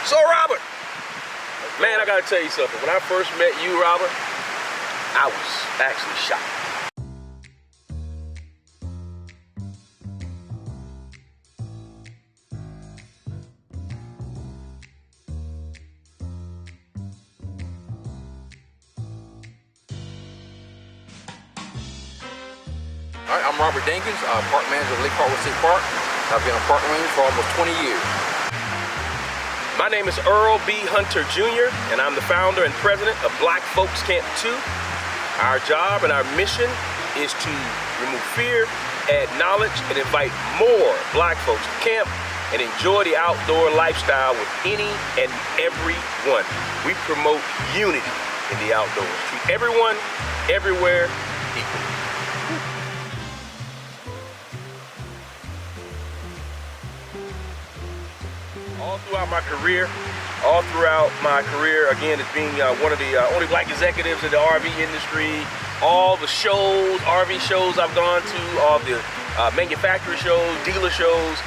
So Robert, man, I gotta tell you something. When I first met you, Robert, I was actually shocked. All right, I'm Robert Dinkins, park manager of Lake Hartwood State Park. I've been a park ranger for almost 20 years. My name is Earl B. Hunter Jr., and I'm the founder and president of Black Folks Camp 2. Our job and our mission is to remove fear, add knowledge, and invite more Black folks to camp and enjoy the outdoor lifestyle with any and everyone. We promote unity in the outdoors. Treat everyone, everywhere equally. All throughout my career, again, as being one of the only Black executives in the RV industry, all the shows, RV shows I've gone to, all the manufacturer shows, dealer shows,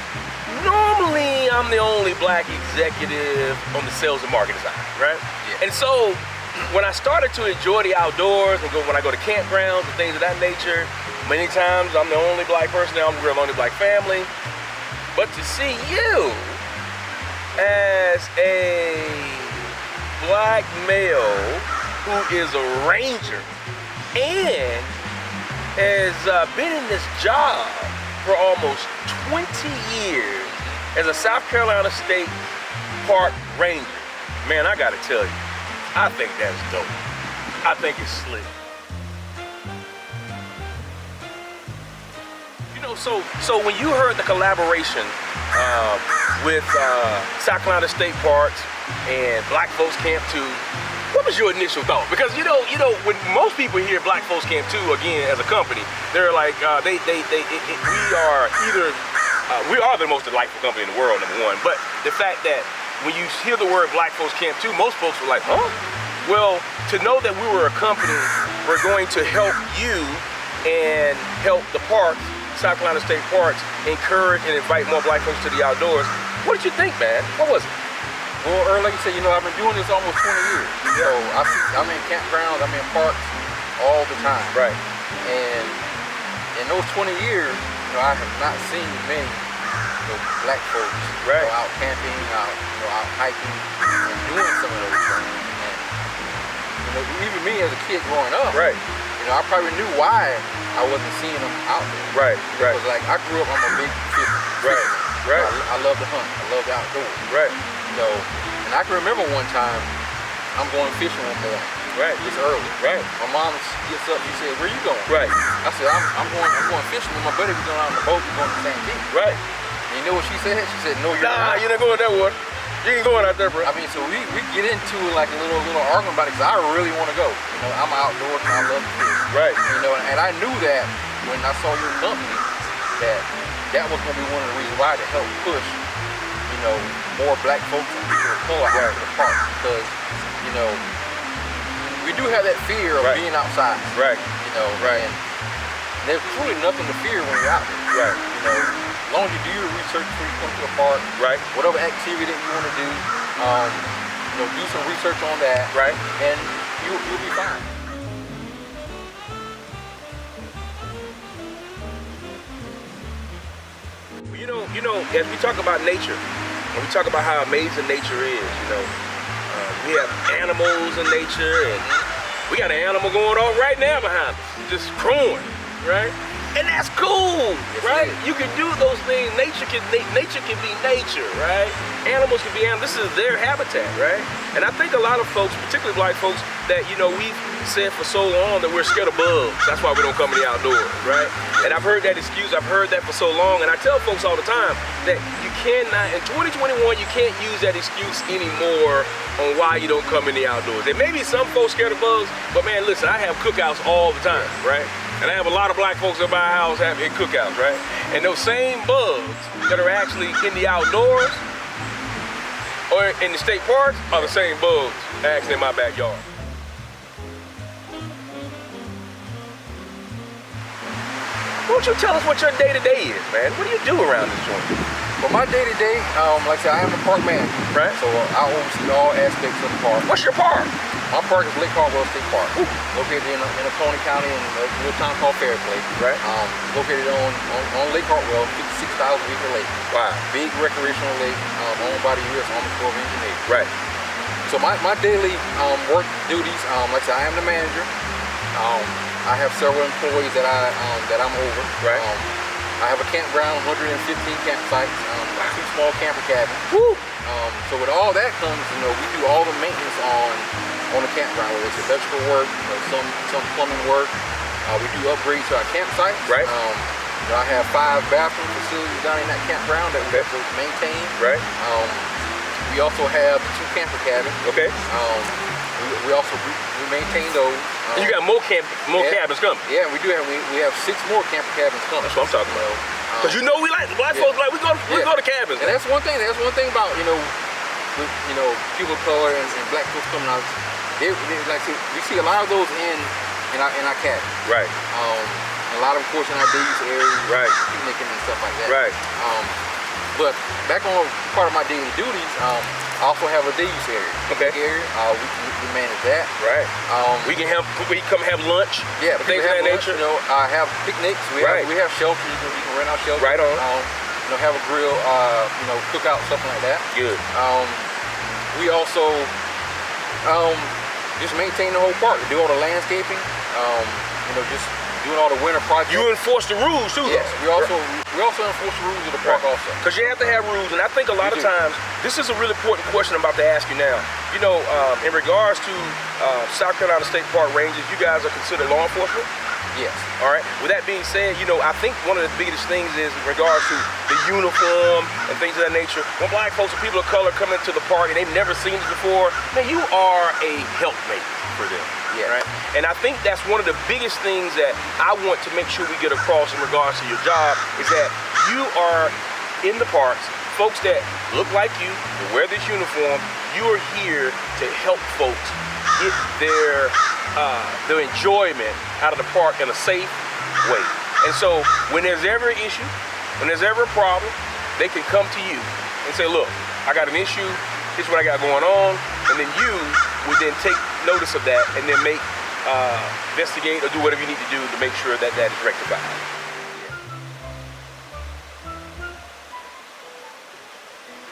normally I'm the only Black executive on the sales and marketing side, right? Yeah. And so when I started to enjoy the outdoors, and when I go to campgrounds and things of that nature, many times I'm the only Black person there, I'm the only Black family. But to see you as a Black male who is a ranger and has been in this job for almost 20 years as a South Carolina State Park Ranger, man, I gotta tell you, I think that's dope. I think it's slick. You know, so when you heard the collaboration with South Carolina State Parks and Black Folks Camp 2, what was your initial thought? Because you know, when most people hear Black Folks Camp 2 again as a company, they're like, we are the most delightful company in the world, number one. But the fact that when you hear the word Black Folks Camp 2, most folks were like, huh? Well, to know that we were a company, we're going to help you and help the parks, South Carolina State Parks, encourage and invite more Black folks to the outdoors. What did you think, man? What was it? Well, Earl, like you said, I've been doing this almost 20 years. Yeah. So I'm in campgrounds, I'm in parks all the time. Right. And in those 20 years, I have not seen many Black folks out camping, out hiking, and doing some of those things. And even me as a kid growing up, right. I probably knew why I wasn't seeing them out there. Right. Because like I grew up, I'm a big fisherman. Right. I love to hunt. I love the outdoors. Right. And I can remember one time I'm going fishing one morning. Right. It's early. Right. My mom gets up. She said, "Where you going?" Right. I said, "I'm going fishing with my buddy. We're going out on the boat. We're going to the same thing." Right. And you know what she said? She said, "No, you're not. You're not going that water. You ain't going out there, bro." I mean, so we get into like a little argument about it because I really want to go. I'm outdoors and I love to fish. Right. And I knew that when I saw your company that was going to be one of the reasons why to help push, more Black folks and people of color out to the park, because, we do have that fear of being outside. Right. And there's truly nothing to fear when you're out there. Right. As long as you do your research before you come to a park, right. Whatever activity that you want to do, do some research on that, right. And you'll be fine. As we talk about nature, and we talk about how amazing nature is, we have animals in nature, and we got an animal going on right now behind us, just crowing, right? And that's cool, right? You can do those things. Nature can be nature, right? Animals can be animals. This is their habitat, right? And I think a lot of folks, particularly Black folks, that we've said for so long that we're scared of bugs. That's why we don't come in the outdoors, right? And I've heard that excuse. I've heard that for so long. And I tell folks all the time that you cannot, in 2021, you can't use that excuse anymore on why you don't come in the outdoors. There may be some folks scared of bugs, but man, listen, I have cookouts all the time, right? And I have a lot of Black folks in my house having cookouts, right? And those same bugs that are actually in the outdoors or in the state parks are the same bugs actually in my backyard. Why don't you tell us what your day-to-day is, man? What do you do around this joint? But my day-to-day, like I said, I am the park manager. Right. So I oversee all aspects of the park. What's your park? My park is Lake Hartwell State Park, located in Tony County in a little town called Fairplay. Right. Located on Lake Hartwell, 56,000 acre lake. Wow. Big recreational lake, owned by the U.S. Army Corps of Engineers. Right. So my daily work duties, like I said, I am the manager. I have several employees that I'm over. Right. I have a campground, 115 campsites, 2 small camper cabins. Woo! So with all that comes, we do all the maintenance on the campground, whether it's electrical work, some plumbing work. We do upgrades to our campsites. Right. I have 5 bathroom facilities down in that campground that we have to maintain. Right. We also have 2 camper cabins. Okay. We also maintain those. And you got more cabins coming. Yeah, we do have. We have 6 more camper cabins coming. That's what I'm talking about. Because we like black folks like we go to cabins. And that's one thing. That's one thing about people of color and black folks coming out. They like we see a lot of those in our cabins. Right. A lot of, course, in our day use areas. Right. Picnicking and stuff like that. Right. But back on part of my daily duties, I also have a day use area. Okay. Area. We manage that. Right. We come have lunch. Yeah. Things of that nature. I have picnics. We have shelters. We can rent out shelters. Right on. Have a grill. Cookout, something like that. Good. We also just maintain the whole park. Do all the landscaping. Just doing all the winter projects. You enforce the rules too. Yes, we also enforce the rules of the park also. Because you have to have rules, and I think a lot of times this is a really important question I'm about to ask you now. In regards to South Carolina State Park Rangers, you guys are considered law enforcement. Yes. All right. With that being said, I think one of the biggest things is in regards to the uniform and things of that nature. When black folks or people of color come into the park and they've never seen it before, man, you are a helpmate for them. Yeah. Right. And I think that's one of the biggest things that I want to make sure we get across in regards to your job is that you are in the parks, folks that look like you, that wear this uniform. You are here to help folks get their enjoyment out of the park in a safe way. And so when there's ever an issue, when there's ever a problem, they can come to you and say, look, I got an issue, here's what I got going on, and then you would then take notice of that and then investigate or do whatever you need to do to make sure that is rectified.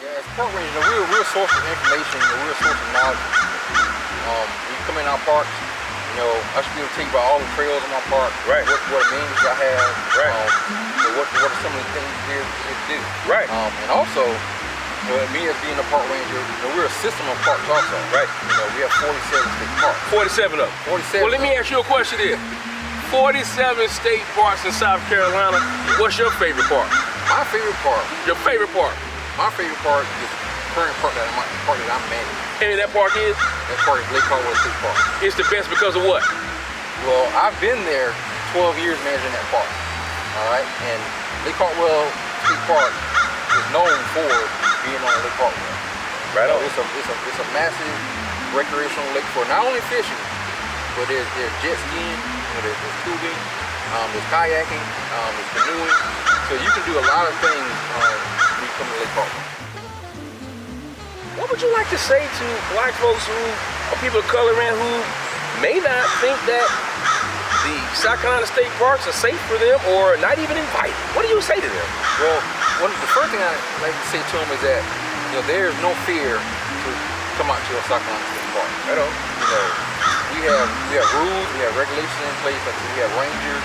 Yeah, as park rangers, we're a source of information, we're a source of knowledge. When you come in our parks, I should be able to tell you about all the trails in my park, right? What amenities I have, right? What are some of the things here to do, right? And also, me as being a park ranger, we're a system of parks also, right? We have 47 state parks. 47 of them. 47. Well, let me ask you a question here. 47 state parks in South Carolina. What's your favorite park? My favorite park. Your favorite park? My favorite park is the current park that I'm managing. And that park is? That park is Lake Hartwell State Park. It's the best because of what? Well, I've been there 12 years managing that park. All right, and Lake Hartwell State Park is known for being on Lake Hartwell. Right on. It's a massive recreational lake for not only fishing, but there's jet skiing, there's tubing, there's kayaking, there's canoeing. So you can do a lot of things when you come to Lake Hartwell. What would you like to say to black folks or people of color, man, who may not think that the South Carolina State Parks are safe for them or not even invited? What do you say to them? Well, the first thing I like to say to them is that there is no fear to come out to a South Carolina State Park. Right on. We have rules, we have regulations in place. Like we have rangers,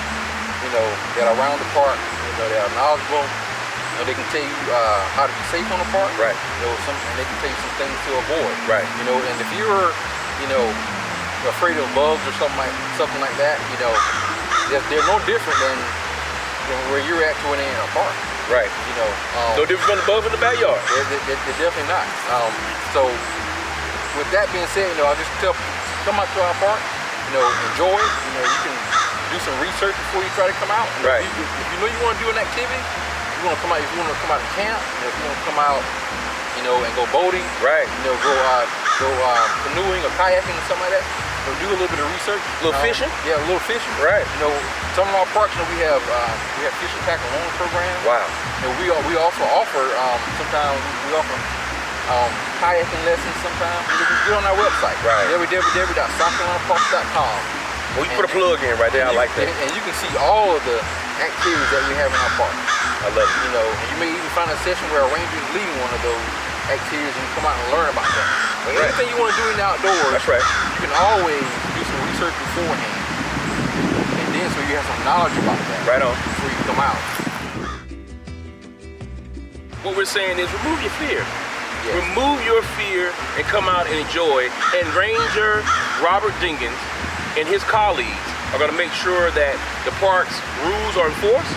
that are around the park, that are knowledgeable. They can tell you how to be safe on the park. Right. And they can tell you some things to avoid. Right. And if you're, afraid of bugs or something like that, they're no different than where you're at to an end of a park. Right. No different from the bugs in the backyard. They're definitely not. So with that being said, I just tell people, come out to our park, enjoy it. You can do some research before you try to come out. Right. If you know you want to do an activity, if you want to come out and camp, if you want to come out, you know, and go boating. Right. You know, go canoeing or kayaking or something like that. You know, do a little bit of research. A little fishing? Yeah, a little fishing. Right. You know, some of our parks, you know, we have fishing tackle loan programs. Wow. You know, we also offer sometimes we offer kayaking lessons sometimes. You can get on our website. Right. www.southcarolinaparks.com. Well, you put a plug in right there. I like that. And you can see all of the activities that we have in our park. I love it. You know, and you may even find a session where a ranger is leading one of those activities and you come out and learn about them. But Right. anything you want to do in the outdoors, That's right. you can always do some research beforehand. And then so you have some knowledge about that. Right on. Before you come out. What we're saying is remove your fear. Yes. Remove your fear and come out and enjoy. And Ranger Robert Dinkins and his colleagues are going to make sure that the park's rules are enforced,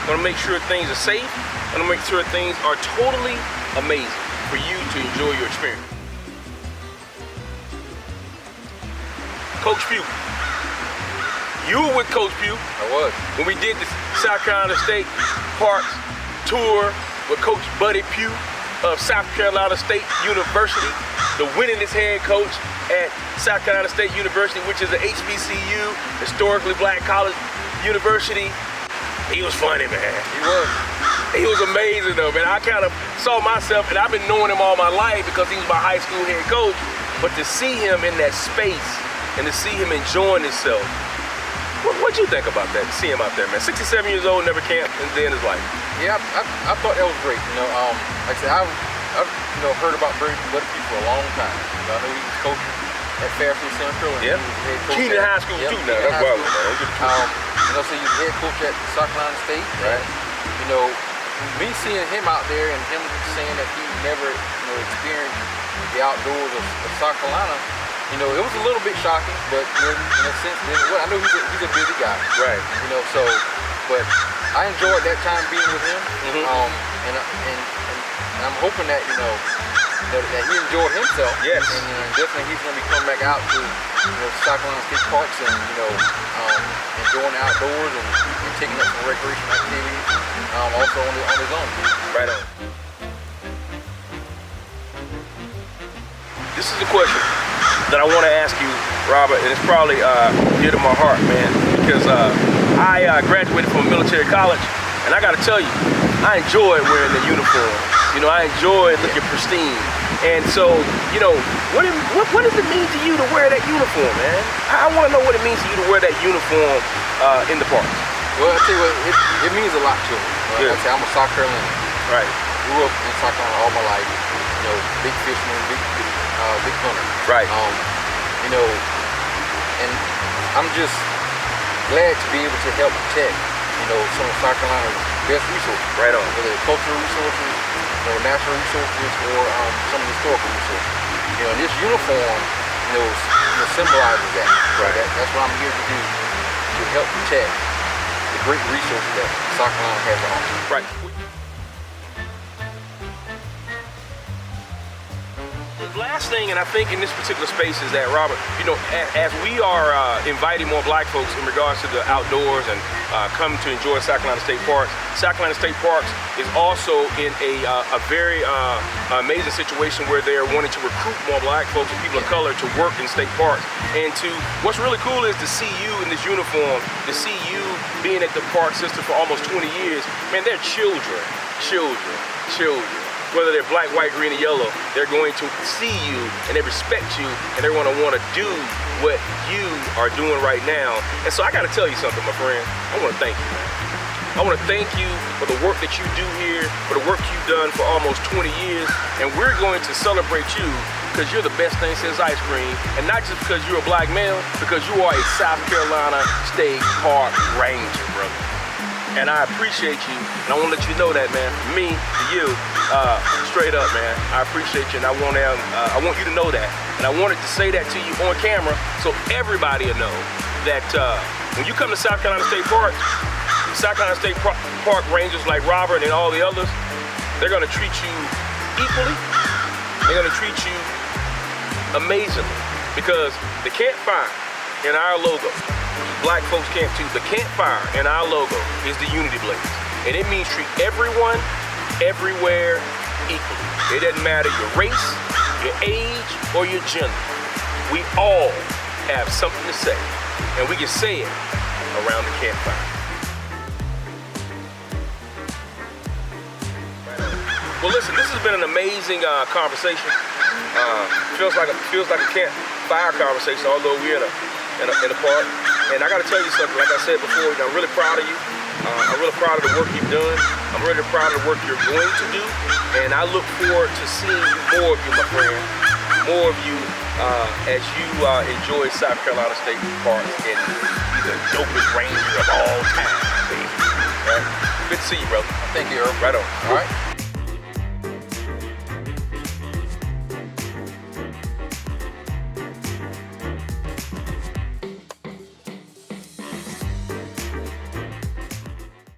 going to make sure things are safe, going to make sure things are totally amazing for you to enjoy your experience. Coach Pugh, you were with Coach Pugh. I was. When we did the South Carolina State Parks tour with Coach Buddy Pugh of South Carolina State University, the winningest head coach at South Carolina State University, which is a HBCU, historically black college university. He was funny, man. He was. He was amazing though, man. I kind of saw myself, and I've been knowing him all my life because he was my high school head coach, but to see him in that space and to see him enjoying himself, what'd you think about that, to see him out there, man? 67 years old, never camped a day in his life. Yeah, I thought that was great. You know, like I said, I've you know, heard about Buddy Pugh for a long time. You know, I know he was coaching at Fairfield Central. And Yeah. he was head coach Keenan High School too now. That's wild, man. You know, so he was head coach at South Carolina State. Right. And, you know, me seeing him out there and him saying that he never, you know, experienced the outdoors of South Carolina, you know, it was a little bit shocking, but in a sense, I know he's a busy guy. Right. You know, so, but I enjoyed that time being with him. And I'm hoping that, you know, that he enjoyed himself. Yes. And definitely he's going to be coming back out to, you know, South Carolina State Parks and, you know, enjoying the outdoors and taking up some recreational activities, also on his own. Right on. This is a question that I want to ask you, Robert, and it's probably dear to my heart, man, because I graduated from a military college, and I got to tell you, I enjoy wearing the uniform. You know, I enjoy looking pristine. And so, you know, what does it mean to you to wear that uniform, man? I want to know what it means to you to wear that uniform in the parks. Well, I tell you what, it means a lot to me. Yeah. Like I say, I'm a South Carolinian. Right. Grew up in South Carolina all my life. You know, big fisherman, big hunter. Right. You know, and I'm just glad to be able to help protect, you know, some of South Carolina's best resources. Right on. Whether it's cultural resources, you know, natural resources, or some historical resources. You know, and this uniform, you know, symbolizes that. Right. That's what I'm here to do, to help protect the great resources that South Carolina has to offer. Right. The last thing, and I think in this particular space, is that, Robert, you know, as we are inviting more black folks in regards to the outdoors and come to enjoy South Carolina State Parks, South Carolina State Parks is also in a very amazing situation where they're wanting to recruit more black folks and people of color to work in state parks. And what's really cool is to see you in this uniform, to see you being at the park system for almost 20 years. Man, they're children. Whether they're black, white, green, or yellow, they're going to see you and they respect you and they're going to want to do what you are doing right now. And so I got to tell you something, my friend. I want to thank you, man. I want to thank you for the work that you do here, for the work you've done for almost 20 years. And we're going to celebrate you because you're the best thing since ice cream. And not just because you're a black male, because you are a South Carolina State Park Ranger, brother. And I appreciate you, and I want to let you know that, man. From me to you, straight up, man. I appreciate you, and I want you to know that. And I wanted to say that to you on camera so everybody will know that when you come to South Carolina State Park, South Carolina State Park Rangers like Robert and all the others, they're going to treat you equally. They're going to treat you amazingly because the campfire in our logo, black folks camp too, the campfire in our logo is the unity blaze. And it means treat everyone, everywhere, equally. It doesn't matter your race, your age, or your gender. We all have something to say, and we can say it around the campfire. Well, listen, this has been an amazing conversation. Feels like a campfire conversation, although we're in a park. And I got to tell you something. Like I said before, I'm really proud of you. I'm really proud of the work you've done. I'm really proud of the work you're going to do. And I look forward to seeing more of you, my friend. More of you as you enjoy South Carolina State Park and be the dopest ranger of all time, baby. Right? Good to see you, brother. Thank you, Earl. Right on. All right.